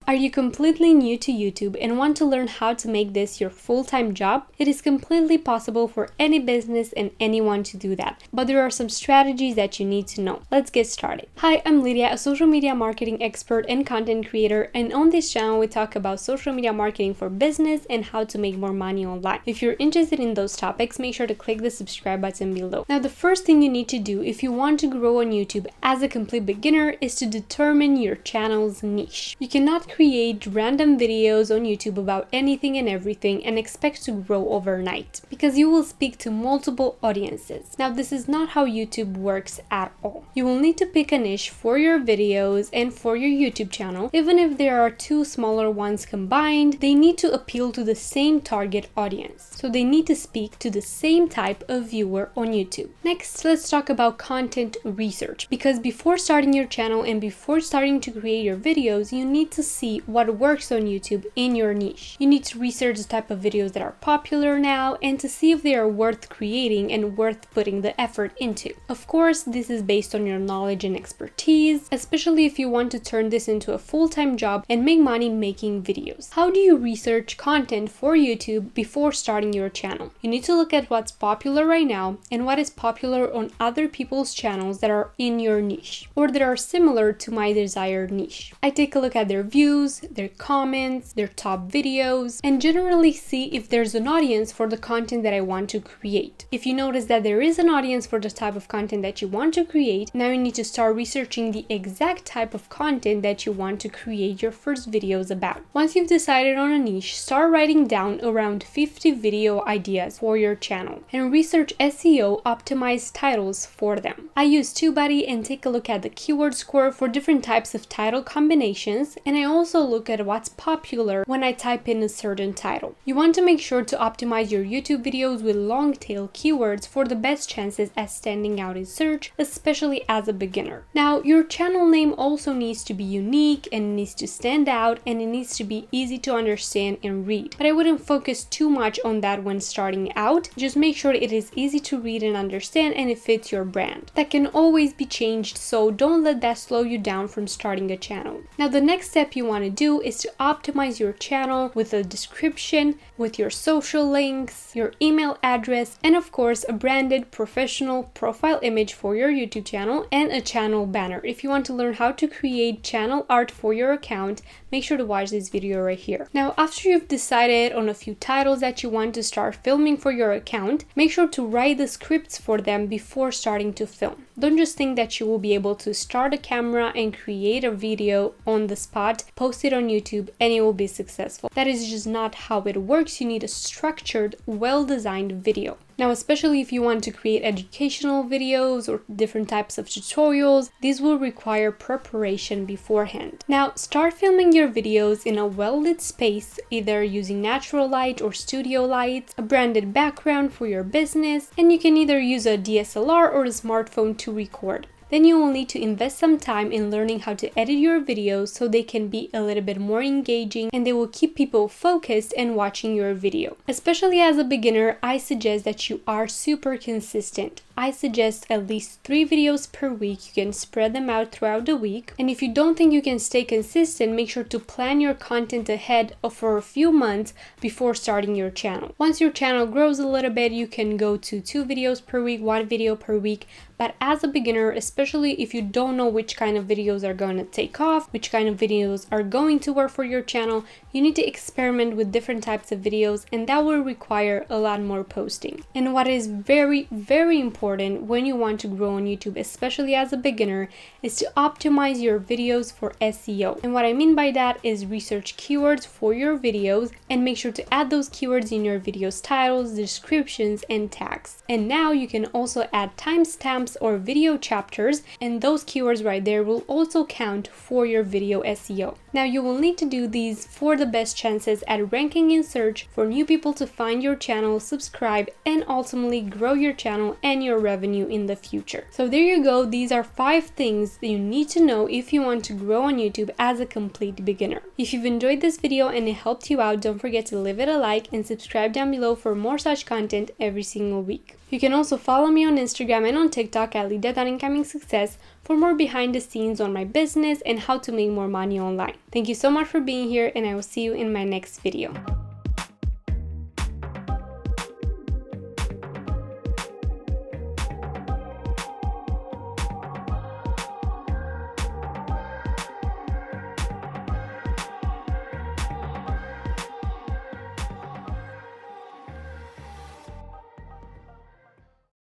Are you completely new to YouTube and want to learn how to make this your full-time job? It is completely possible for any business and anyone to do that, but there are some strategies that you need to know. Let's get started. Hi, I'm Lydia, a social media marketing expert and content creator, and on this channel we talk about social media marketing for business and how to make more money online. If you're interested in those topics, make sure to click the subscribe button below. Now, the first thing you need to do if you want to grow on YouTube as a complete beginner is to determine your channel's niche. You cannot create random videos on YouTube about anything and everything and expect to grow overnight, because you will speak to multiple audiences. Now, this is not how YouTube works at all. You will need to pick a niche for your videos and for your YouTube channel. Even if there are two smaller ones combined, they need to appeal to the same target audience. So they need to speak to the same type of viewer on YouTube. Next, let's talk about content research, because before starting your channel and before starting to create your videos, you need to see what works on YouTube in your niche. You need to research the type of videos that are popular now and to see if they are worth creating and worth putting the effort into. Of course, this is based on your knowledge and expertise, especially if you want to turn this into a full-time job and make money making videos. How do you research content for YouTube before starting your channel? You need to look at what's popular right now and what is popular on other people's channels that are in your niche or that are similar to my desired niche. I take a look at their views, their comments, their top videos, and generally see if there's an audience for the content that I want to create. If you notice that there is an audience for the type of content that you want to create, now you need to start researching the exact type of content that you want to create your first videos about. Once you've decided on a niche, start writing down around 50 video ideas for your channel and research SEO optimized titles for them. I use TubeBuddy and take a look at the keyword score for different types of title combinations, and I also look at what's popular when I type in a certain title. You want to make sure to optimize your YouTube videos with long tail keywords for the best chances at standing out in search, especially as a beginner. Now, your channel name also needs to be unique and needs to stand out, and it needs to be easy to understand and read. But I wouldn't focus too much on that when starting out. Just make sure it is easy to read and understand and it fits your brand. That can always be changed, so don't let that slow you down from starting a channel. Now, the next step you want to do is to optimize your channel with a description, with your social links, your email address, and of course a branded professional profile image for your YouTube channel and a channel banner. If you want to learn how to create channel art for your account, make sure to watch this video right here. Now, after you've decided on a few titles that you want to start filming for your account, make sure to write the scripts for them before starting to film. Don't just think that you will be able to start a camera and create a video on the spot, post it on YouTube, and it will be successful. That is just not how it works. You need a structured, well-designed video. Now, especially if you want to create educational videos or different types of tutorials, these will require preparation beforehand. Now, start filming your videos in a well-lit space, either using natural light or studio lights, a branded background for your business, and you can either use a DSLR or a smartphone to record. Then you will need to invest some time in learning how to edit your videos so they can be a little bit more engaging and they will keep people focused and watching your video. Especially as a beginner, I suggest that you are super consistent. I suggest at least 3 videos per week. You can spread them out throughout the week. And if you don't think you can stay consistent, make sure to plan your content ahead for a few months before starting your channel. Once your channel grows a little bit, you can go to 2 videos per week, 1 video per week. But as a beginner, especially if you don't know which kind of videos are going to take off, which kind of videos are going to work for your channel, you need to experiment with different types of videos, and that will require a lot more posting. And what is very, very important when you want to grow on YouTube, especially as a beginner, is to optimize your videos for SEO. And what I mean by that is research keywords for your videos and make sure to add those keywords in your videos' titles, descriptions, and tags. And now you can also add timestamps or video chapters, and those keywords right there will also count for your video SEO. Now, you will need to do these for the best chances at ranking in search, for new people to find your channel, subscribe, and ultimately grow your channel and your your revenue in the future. So there you go. These are 5 things that you need to know if you want to grow on YouTube as a complete beginner. If you've enjoyed this video and it helped you out, don't forget to leave it a like and subscribe down below for more such content every single week. You can also follow me on Instagram and on TikTok at Lida.incomingsuccess for more behind the scenes on my business and how to make more money online. Thank you so much for being here, and I will see you in my next video.